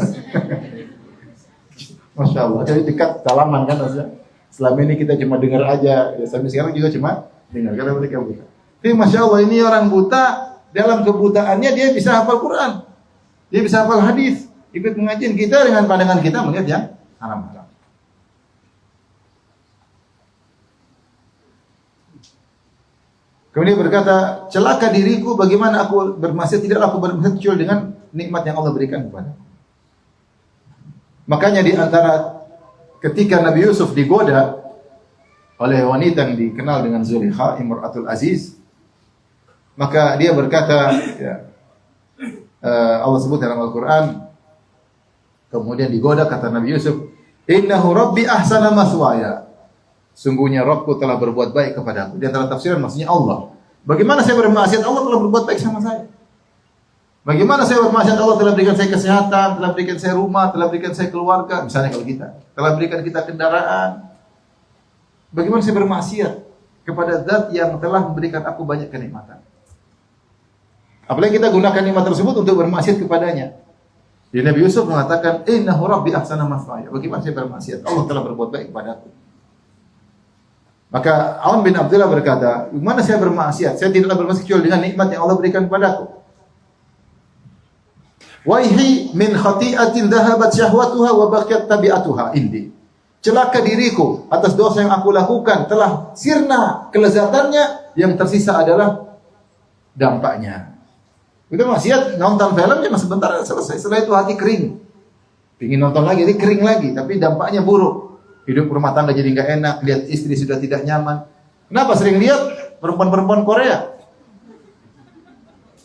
Masya Allah, jadi dekat salaman kan maksudnya. Selama ini kita cuma dengar aja, ya, sampai sekarang juga cuma dengar, karena mereka buta. Tapi Masya Allah, ini orang buta, dalam kebutaannya dia bisa hafal Quran. Dia bisa hafal hadis. Ikut pengajian, kita dengan pandangan kita melihat yang haram-haram. Kemudian berkata, celaka diriku, bagaimana aku bermaksiat, tidaklah aku bermaksiat kecuali dengan nikmat yang Allah berikan kepada. Makanya di antara ketika Nabi Yusuf digoda oleh wanita yang dikenal dengan Zulaikha, Imratul Aziz, maka dia berkata, ya, Allah sebut dalam Al-Quran, kemudian digoda, kata Nabi Yusuf, innahu rabbi ahsana maswaya. Sungguhnya Rabbku telah berbuat baik kepada aku. Di antara tafsiran maksudnya Allah. Bagaimana saya bermaksiat, Allah telah berbuat baik sama saya. Bagaimana saya bermaksiat, Allah telah berikan saya kesehatan, telah berikan saya rumah, telah berikan saya keluarga. Misalnya kalau kita, telah berikan kita kendaraan. Bagaimana saya bermaksiat kepada zat yang telah memberikan aku banyak kenikmatan. Apalagi kita gunakan nikmat tersebut untuk bermaksiat kepadanya. Jadi Nabi Yusuf mengatakan, innahu rabbi ahsana maswaya. Bagaimana saya bermaksiat, Allah telah berbuat baik kepada aku. Maka Aun bin Abdullah berkata, "Mana saya bermaksiat? Saya tidaklah bermaksiat kecuali dengan nikmat yang Allah berikan kepadaku." Waihi min khati'atin dhahabat syahwatuha wa baqiyat tabi'atuha indi. Celaka diriku atas dosa yang aku lakukan, telah sirna kelezatannya, yang tersisa adalah dampaknya. Kita maksiat, nonton film cuma sebentar selesai, setelah itu hati kering. Pingin nonton lagi, ini kering lagi, tapi dampaknya buruk. Hidup rumah tangga jadi nggak enak, lihat istri sudah tidak nyaman. Kenapa sering lihat perempuan-perempuan Korea?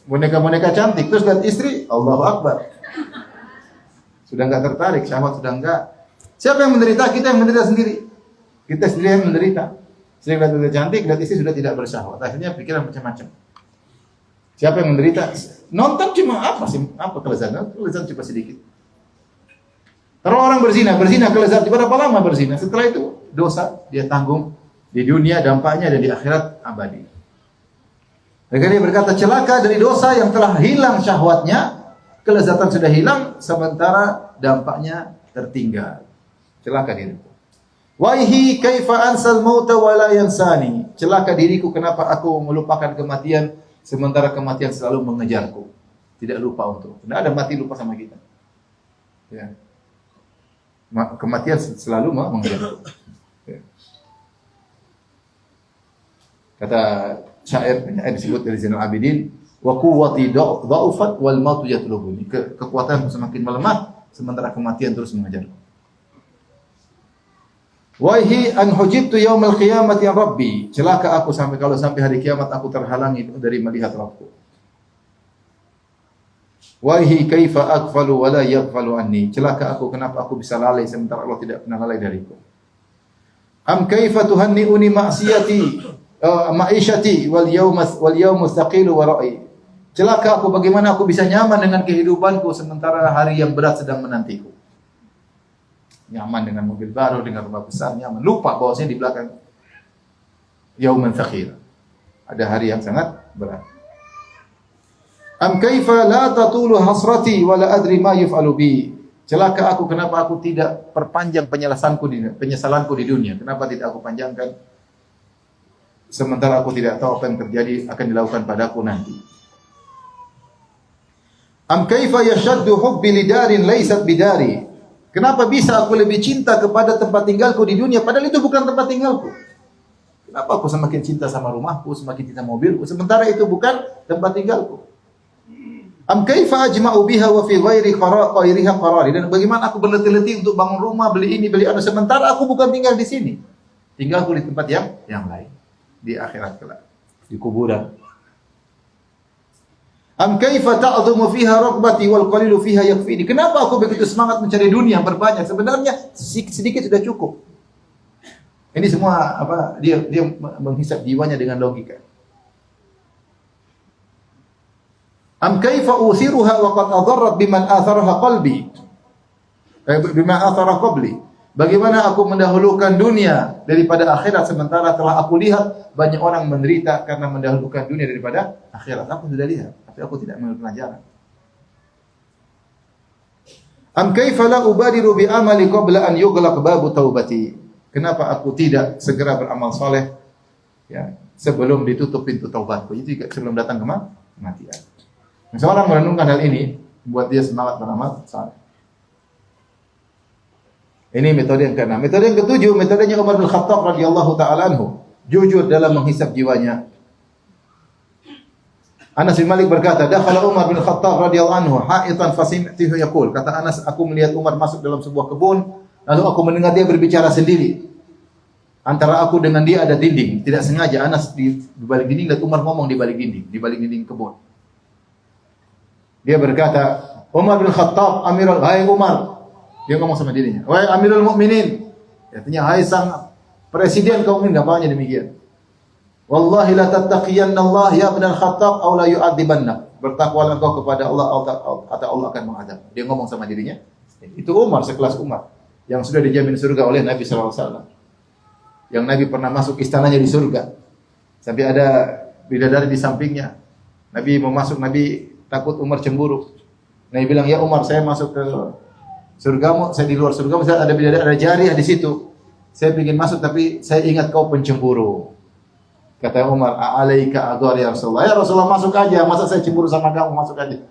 Boneka-boneka cantik, terus lihat istri, Allahu Akbar. Sudah nggak tertarik, syahwat sudah nggak. Siapa yang menderita? Kita yang menderita sendiri. Kita sendiri yang menderita. Sering lihat istri cantik, lihat istri sudah tidak bersyahwat. Akhirnya pikiran macam-macam. Siapa yang menderita? Nonton cuma apa sih? Apa kelezatan? Kelezatan cuma sedikit. Kalau orang berzina kelezatan berapa lama berzina? Setelah itu dosa dia tanggung di dunia dampaknya dan di akhirat abadi. Maka dia berkata celaka dari dosa yang telah hilang syahwatnya, kelezatan sudah hilang sementara dampaknya tertinggal. Celaka diriku. Waihi kaifa ansal mauta wa la yansani. Celaka diriku kenapa aku melupakan kematian sementara kematian selalu mengejarku. Tidak lupa untuk. Tidak ada mati lupa sama kita. Ya. Kematian selalu mengejarku. Ya. Kata syair disebut dari Zainal Abidin, wa quwwati dha'ufat wal mautu yatlubuni. Kekuatanku semakin melemah sementara kematian terus mengejarku. Waihi an hujibtu yaumal qiyamati ya rabbi. Celaka aku kalau sampai hari kiamat aku terhalangi dari melihat Rabbku. Waihi kaifa aghfalu wa la yaghfalu anni. Celaka aku kenapa aku bisa lalai sementara Allah tidak pernah lalai dariku. Am kaifa tuhanni'uni ma'siyati ma'isyati wal yawmu thaqilu wa ra'i. Celaka aku bagaimana aku bisa nyaman dengan kehidupanku sementara hari yang berat sedang menantiku. Nyaman dengan mobil baru, dengan rumah besar, nyaman. Lupa bahwasanya di belakang yauman tsakhir. Ada hari yang sangat berat. Am kaifa la tatulu hasrati wa la adri ma yuf'alu bi. Celaka aku kenapa aku tidak perpanjang penyesalanku di dunia. Kenapa tidak aku panjangkan sementara aku tidak tahu apa yang terjadi akan dilakukan padaku nanti. Am kaifa yashaddu hubbi lidarin laysat bidari. Kenapa bisa aku lebih cinta kepada tempat tinggalku di dunia padahal itu bukan tempat tinggalku? Kenapa aku semakin cinta sama rumahku, semakin cinta mobilku sementara itu bukan tempat tinggalku? Am kaifa ajma'u biha wa fi ghairi qarairiha qarari. Dan bagaimana aku berletih-letih untuk bangun rumah, beli ini, beli anu sementara aku bukan tinggal di sini. Tinggalku di tempat yang lain, di akhirat kelak, di kuburan. Am kaifa ta'dhumu fiha raghbati wal qalilu fiha yakfini. Kenapa aku begitu semangat mencari dunia berbanyak sebenarnya sedikit sudah cukup. Ini semua dia menghisap jiwanya dengan logika. Am kaifa uthiruha wa qad adarrat biman atharaha qalbi. Bima athara qabli. Bagaimana aku mendahulukan dunia daripada akhirat sementara telah aku lihat banyak orang menderita karena mendahulukan dunia daripada akhirat. Aku sudah lihat, tapi aku tidak mengambil pelajaran. Am kaifa la ubadiru bi amali qabla an yughlaq babu taubati. Kenapa aku tidak segera beramal saleh ya sebelum ditutup pintu taubatku? Itu juga sebelum datang kematian. Seorang merenungkan hal ini, buat dia semangat beramal saleh. Ini metode yang keenam. Metode yang ketujuh, metodenya Umar bin Khattab radhiyallahu taala anhu. Jujur dalam menghisap jiwanya. Anas bin Malik berkata, "Dakhala Umar bin Khattab radhiyallahu anhu ha'itan fasami'tuhu yaqul." Kata Anas, aku melihat Umar masuk dalam sebuah kebun, lalu aku mendengar dia berbicara sendiri. Antara aku dengan dia ada dinding. Tidak sengaja Anas di balik dinding lihat Umar ngomong di balik dinding kebun. Dia berkata, Umar bin Khattab, hai Umar. Dia ngomong sama dirinya, wahai Amirul Mukminin. Artinya, hai sang presiden kaum mukminin, gampangnya demikian. Wallahi la tattaqiyanna Allah ya ibn al-Khattab aw la yu'adzibanna. Bertakwalah engkau kepada Allah atau Allah akan mengadab. Dia ngomong sama dirinya. Itu Umar, sekelas Umar yang sudah dijamin surga oleh Nabi sallallahu alaihi wasallam. Yang Nabi pernah masuk istananya di surga. Sampai ada bidadari di sampingnya. Nabi mau masuk, Nabi takut Umar cemburu. Nabi bilang, "Ya Umar, saya masuk ke surgamu, saya di luar surgamu, saya ada bidadari, ada jariah di situ. Saya ingin masuk tapi saya ingat kau pencemburu." Kata Umar, "A'alaika adhar ya Rasulullah." Ya Rasulullah, masuk aja, masa saya cemburu sama kamu, masuk aja.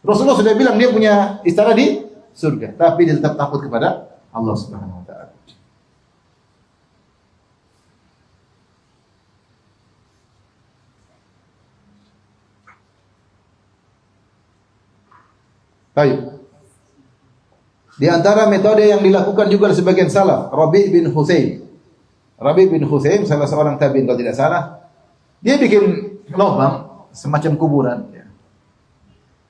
Rasulullah sudah bilang dia punya istana di surga, tapi dia tetap takut kepada Allah Subhanahu wa taala. Baik. Di antara metode yang dilakukan juga oleh sebagian salaf, Rabi' bin Husaim salah seorang tabi'in kalau tidak salah, dia bikin lubang semacam kuburan ya.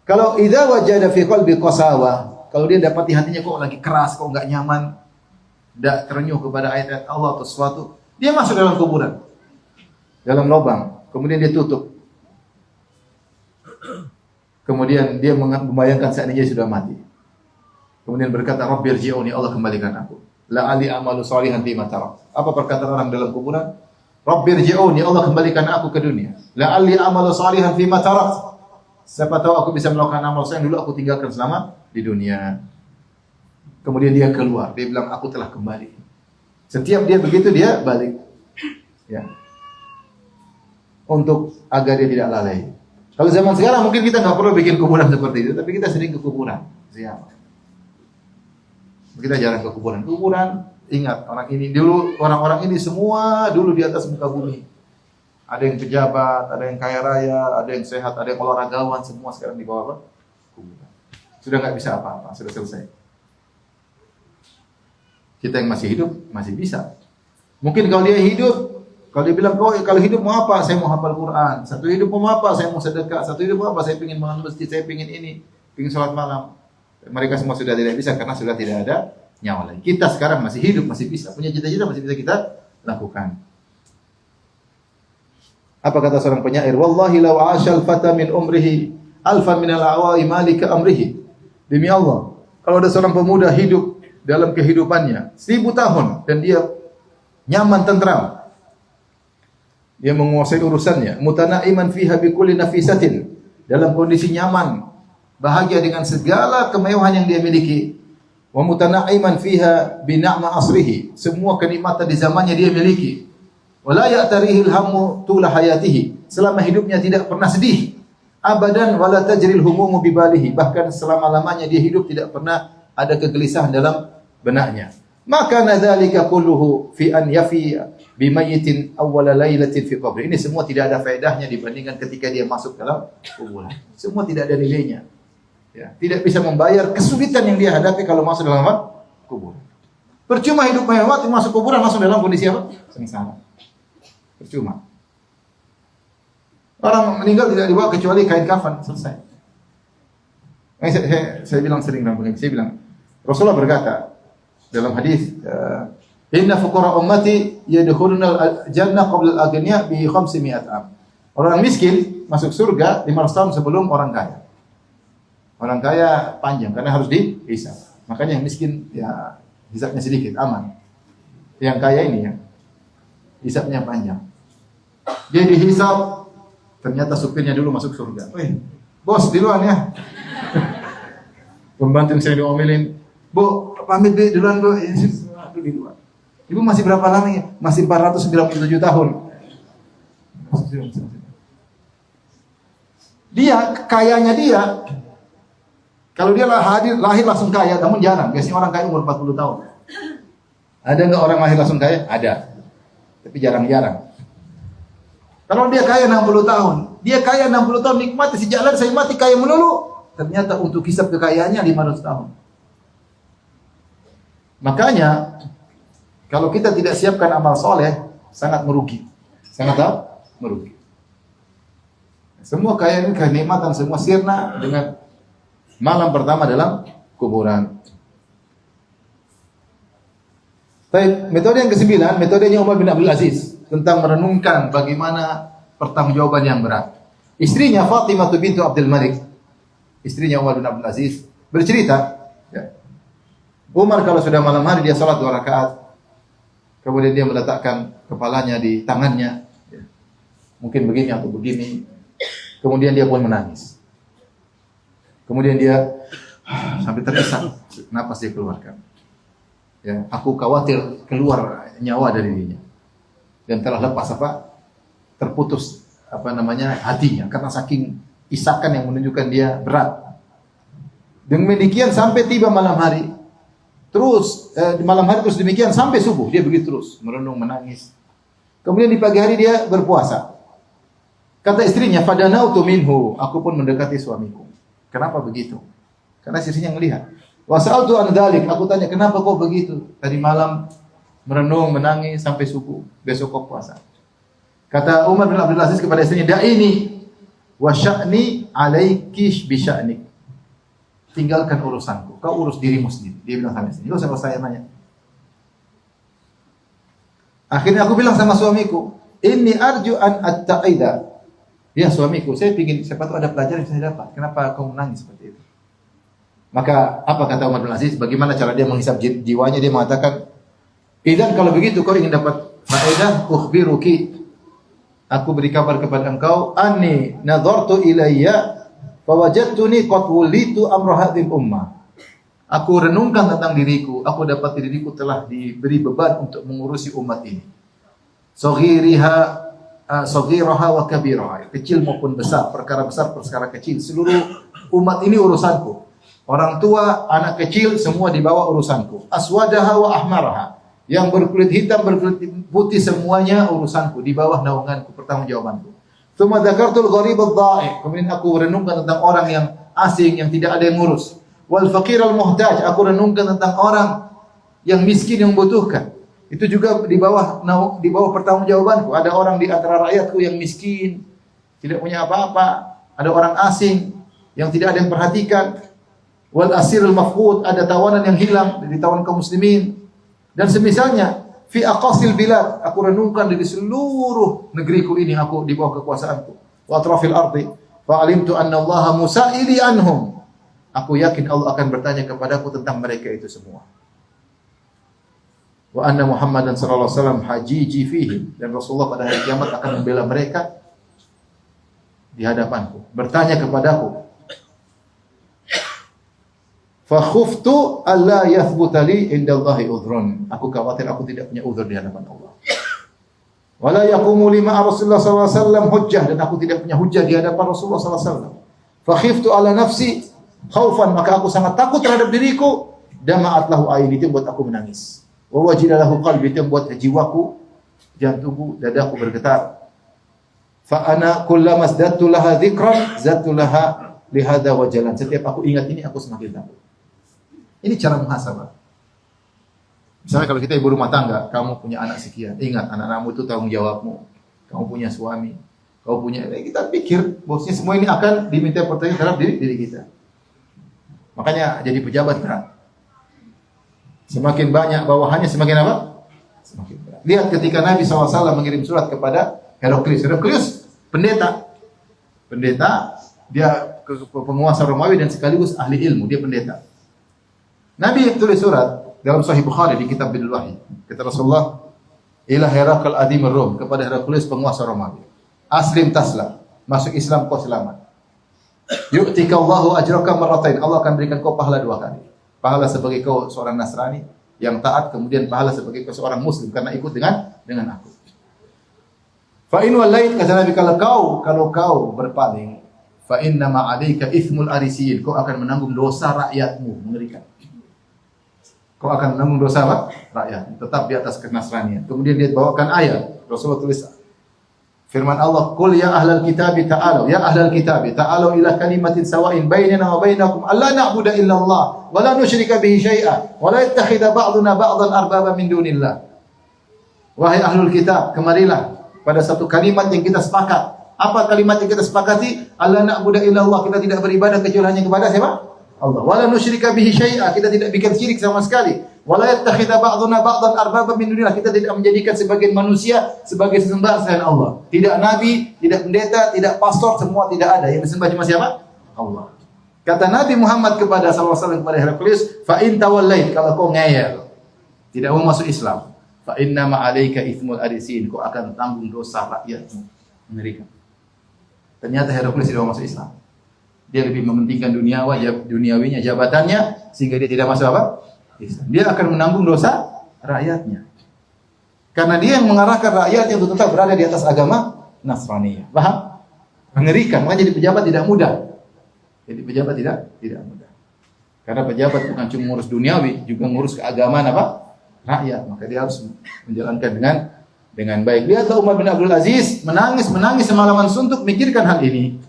Kalau idza wajada fi qalbi qasawa, kalau dia dapati hatinya kok lagi keras, kok enggak nyaman, enggak terenyuh kepada ayat Allah atau sesuatu, dia masuk dalam kuburan. Dalam lubang, kemudian dia tutup. Kemudian dia membayangkan seandainya sudah mati. Kemudian berkata, Rabbi irji'uni, Allah kembalikan aku. La'ali amalu salihan fima tarak. Apa perkataan orang dalam kuburan? Rabbi irji'uni, Allah kembalikan aku ke dunia. La'ali amalu salihan fima tarak. Siapa tahu aku bisa melakukan amal saleh yang dulu aku tinggalkan selama di dunia. Kemudian dia keluar, dia bilang aku telah kembali. Setiap dia begitu dia balik. Ya. Untuk agar dia tidak lalai. Kalau zaman sekarang mungkin kita nggak perlu bikin kuburan seperti itu, tapi kita sering ke kuburan. Siapa? Kita jarang ke kuburan. Kuburan, ingat orang ini dulu, orang-orang ini semua dulu di atas muka bumi. Ada yang pejabat, ada yang kaya raya, ada yang sehat, ada yang olahragawan, semua sekarang dibawa ke kuburan. Sudah nggak bisa apa-apa, sudah selesai. Kita yang masih hidup masih bisa. Mungkin kalau dia hidup, kalau dia bilang, oh kalau hidup mau apa? Saya mau hafal Quran. Satu hidup mau apa? Saya mau sedekah. Satu hidup mau apa? Saya ingin bangun masjid. Saya ingin ini, ingin sholat malam. Mereka semua sudah tidak bisa karena sudah tidak ada nyawa lagi. Kita sekarang masih hidup, masih bisa. Punya cita-cita masih bisa kita lakukan. Apa kata seorang penyair? Wallahi law 'ashal fata min umrihi alfan min al-awa'i malika amrihi. Demi Allah, kalau ada seorang pemuda hidup dalam kehidupannya 1000 tahun dan dia nyaman, tentram, dia menguasai urusannya, mutanaiman fiha bi kulli nafisatin, dalam kondisi nyaman, bahagia dengan segala kemewahan yang dia miliki. Wa mutanaiman fiha bi na'ma asrihi, semua kenikmatan di zamannya dia miliki. Wala ya'tarihil hammu tula hayatihi, selama hidupnya tidak pernah sedih. Abadan wala tajril humumu bi balihi, bahkan selama-lamanya dia hidup tidak pernah ada kegelisahan dalam benaknya. Maka nadzalika kulluhu fi an yafi bimayyitin awwala lailatin fi qabri. Ini semua tidak ada faedahnya dibandingkan ketika dia masuk dalam kuburan. Semua tidak ada nilainya. Ya, tidak bisa membayar kesulitan yang dia hadapi kalau masuk dalam kuburan. Percuma hidup mati, masuk kuburan langsung dalam kondisi apa? Sengsara. Percuma. Orang meninggal tidak dibawa kecuali kain kafan, selesai. Saya bilang sering dalam begini, saya bilang Rasulullah berkata dalam hadis, inna fuqara ummati yadkhuluna al-jannah qabla al-aghniya bi 500 am. Orang miskin masuk surga 500 tahun sebelum orang kaya. Orang kaya panjang karena harus dihisab. Makanya yang miskin ya hisabnya sedikit, aman. Yang kaya ini ya hisabnya panjang. Dia dihisab, ternyata supirnya dulu masuk surga. Bos duluan ya. Pembantu saya diomelin, Bu, pamit duluan Bu. Aduh di luar. Ibu masih berapa lama ya? Masih 497 tahun. Dia kayanya dia. Kalau dia lahir langsung kaya, namun jarang. Biasanya orang kaya umur 40 tahun. Ada nggak orang lahir langsung kaya? Ada. Tapi jarang-jarang. Kalau dia kaya 60 tahun, dia kaya 60 tahun nikmati sejak lahir saya mati kaya melulu. Ternyata untuk hisab kekayaannya 500 tahun. Makanya kalau kita tidak siapkan amal soleh, sangat merugi. Sangat apa? Merugi. Semua kekayaan ini kenikmatan semua sirna dengan malam pertama dalam kuburan. Baik, metode yang ke-9, metodenya Umar bin Abdul Aziz tentang merenungkan bagaimana pertanggungjawaban yang berat. Istrinya Fatimah bintu Abdul Malik, istrinya Umar bin Abdul Aziz, bercerita, ya, Umar kalau sudah malam hari dia salat 2 rakaat, kemudian dia meletakkan kepalanya di tangannya, ya, mungkin begini atau begini, kemudian dia pun menangis. Kemudian dia sampai terisak, napas dia keluarkan. Ya, aku khawatir keluar nyawa dari dirinya. Dan telah lepas terputus hatinya karena saking isakan yang menunjukkan dia berat. Dengan demikian sampai tiba malam hari. Terus di malam hari terus demikian sampai subuh dia begitu terus merenung, menangis. Kemudian di pagi hari dia berpuasa. Kata istrinya, "Fadanautu minhu," aku pun mendekati suamiku. Kenapa begitu? Karena istrinya melihat. Wa sa'altu an dzalik, aku tanya, "Kenapa kok begitu? Tadi malam merenung, menangis sampai subuh, besok kok puasa." Kata Umar bin Abdul Aziz kepada istrinya, "Da'ini wa sya'ni 'alaiki bi sya'nik." Tinggalkan urusanku, kau urus dirimu sendiri. Dia bilang sama istrinya, "Enggak usah saya nanya." Akhirnya aku bilang sama suamiku, "Inni arju an atta'ida Ya suamiku, saya ingin siapa tahu ada pelajaran yang saya dapat. Kenapa kau menangis seperti itu? Maka apa kata Umar bin Aziz? Bagaimana cara dia menghisap jiwanya? Dia mengatakan, "Idan kalau begitu kau ingin dapat faedah, ukhbiruki. Aku beri kabar kepada engkau, anni nadhartu ilayya fawajadtuni qad wulitu amra hadhil ummah." Aku renungkan tentang diriku, aku dapat diriku telah diberi beban untuk mengurusi umat ini. Saghiraha wa kabiraha, kecil maupun besar, perkara besar, perkara kecil, seluruh umat ini urusanku. Orang tua, anak kecil, semua di bawah urusanku. Aswadaha wa ahmaraha, yang berkulit hitam, berkulit putih, semuanya urusanku, di bawah naunganku, pertanggungjawabanku. Tsumma dzakartul gharib adh-dha'i, kemudian aku renungkan tentang orang yang asing, yang tidak ada yang ngurus. Wal faqir al muhtaj, aku renungkan tentang orang yang miskin yang membutuhkan. Itu juga di bawah pertanggungjawabanku. Ada orang di antara rakyatku yang miskin, tidak punya apa-apa. Ada orang asing yang tidak ada yang perhatikan. Wal asir al mafqud, ada tawanan yang hilang dari tawanan kaum muslimin. Dan semisalnya, fi aqasil bilad, aku renungkan dari seluruh negeriku ini, aku di bawah kekuasaanku. Wa atrafil ardi, fa alimtu anna Allah musa'ili anhum. Aku yakin Allah akan bertanya kepadaku tentang mereka itu semua. Wa anna Muhammadan sallallahu alaihi wasallam hajiji fihim, dan Rasulullah pada hari kiamat akan membela mereka di hadapanku, bertanya kepadaku. Fa khuftu alla yathbuta li indallahi udhrun. Aku khawatir aku tidak punya uzur di hadapan Allah. Wala yaqumu lima Rasulullah sallallahu alaihi wasallam hujjah, dan aku tidak punya hujjah di hadapan Rasulullah sallallahu alaihi wasallam. Fa khiftu ala nafsi khaufan, maka aku sangat takut terhadap diriku. Dama'at lahu aini, itu buat aku menangis. Wa wajida lahu qalbi, itu buat jiwaku, jantungku, dadaku bergetar. Fa ana kullama zadtu laha dzikran zadtu laha lihada wajalan. Setiap aku ingat ini, aku semakin takut. Ini cara muhasabah. Misalnya kalau kita ibu rumah tangga, kamu punya anak sekian, ingat anak-anakmu itu tanggung jawabmu. Kamu punya suami, kamu punya, kita pikir bosnya semua ini akan diminta pertanyaan terhadap diri kita. Makanya jadi pejabat berat. Semakin banyak bawahannya, semakin apa? Semakin berat. Lihat ketika Nabi SAW mengirim surat kepada Heraklius. Heraklius pendeta. Pendeta, dia penguasa Romawi dan sekaligus ahli ilmu. Dia pendeta. Nabi tulis surat dalam Sahih Bukhari di kitab Bidul Wahyi. Kata Rasulullah, ila Herakl adim Rom, kepada Heraklius penguasa Romawi. Aslim taslam, masuk Islam kau selamat. Yu'tika Allahu ajraka marratain, Allah akan berikan kau pahala 2 kali. Pahala sebagai kau seorang Nasrani yang taat, kemudian pahala sebagai kau seorang Muslim karena ikut dengan aku. Fa in wallait, kata Nabi, kalau kau berpaling, fa inna ma 'alaika itsmul arisiyin, kau akan menanggung dosa rakyatmu. Mengerikan. Kau akan menanggung dosa apa? Rakyat. Tetap di atas kenasranian. Kemudian dia bawakan ayat. Rasulullah tulis firman Allah, "Qul ya ahlal kitabi ta'alu, ya ahlal kitabi ta'alu ila kalimatin sawa'in bainana wa bainakum alla na'budu illa Allah wa la nusyrika bihi syai'a wa la yattakhidha ba'duna ba'dan arbaba min dunillah." Wahai ahlul kitab, kemarilah pada satu kalimat yang kita sepakat. Apa kalimat yang kita sepakati? Alla na'budu illa Allah, kita tidak beribadah kecuali hanya kepada siapa? Allah. Wala nusyrika bihi syai'a, kita tidak bikin syirik sama sekali. Wala yattakhidha ba'duna ba'dan arbaba min dunillah, kita tidak menjadikan sebagian manusia sebagai sesembahan selain Allah. Tidak nabi, tidak pendeta, tidak pastor, semua tidak ada. Yang disembah cuma siapa? Allah. Kata Nabi Muhammad kepada sallallahu alaihi wasallam kepada Heraklius, "Fa in tawallait," kalau kau ngeyel, tidak mau masuk Islam, fa inna ma 'alaika itsmul arisin, kau akan tanggung dosa rakyatmu. Mengerikan. Ternyata Heraklius tidak mau masuk Islam. Dia lebih mementingkan duniawinya, jabatannya, sehingga dia tidak masuk apa? Islam. Dia akan menanggung dosa rakyatnya. Karena dia yang mengarahkan rakyatnya untuk tetap berada di atas agama Nasraniyah. Paham? Mengerikan. Makanya jadi pejabat tidak mudah. Jadi pejabat tidak mudah. Karena pejabat bukan cuma ngurus duniawi, juga ngurus keagamaan apa? Rakyat. Maka dia harus menjalankan dengan baik. Lihatlah Umar bin Abdul Aziz menangis semalaman suntuk mikirkan hal ini.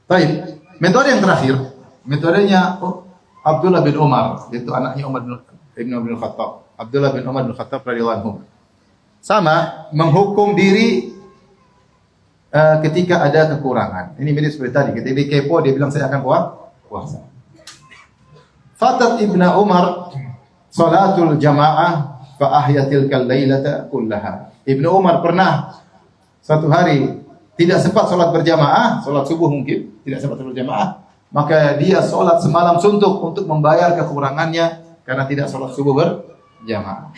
Baik, metode yang terakhir, metodenya Abdullah bin Umar, yaitu anaknya Umar bin Khattab. Abdullah bin Umar bin Khattab radhiyallahu anhu. Sama menghukum diri ketika ada kekurangan. Ini mirip seperti tadi, ketika dia kepo dia bilang saya akan puasa. Fatat Ibnu Umar salatul jamaah fa ahyatil lailata kullaha. Ibnu Umar pernah satu hari tidak sempat sholat berjamaah, sholat subuh mungkin tidak sempat sholat berjamaah, maka dia sholat semalam suntuk untuk membayar kekurangannya karena tidak sholat subuh berjamaah.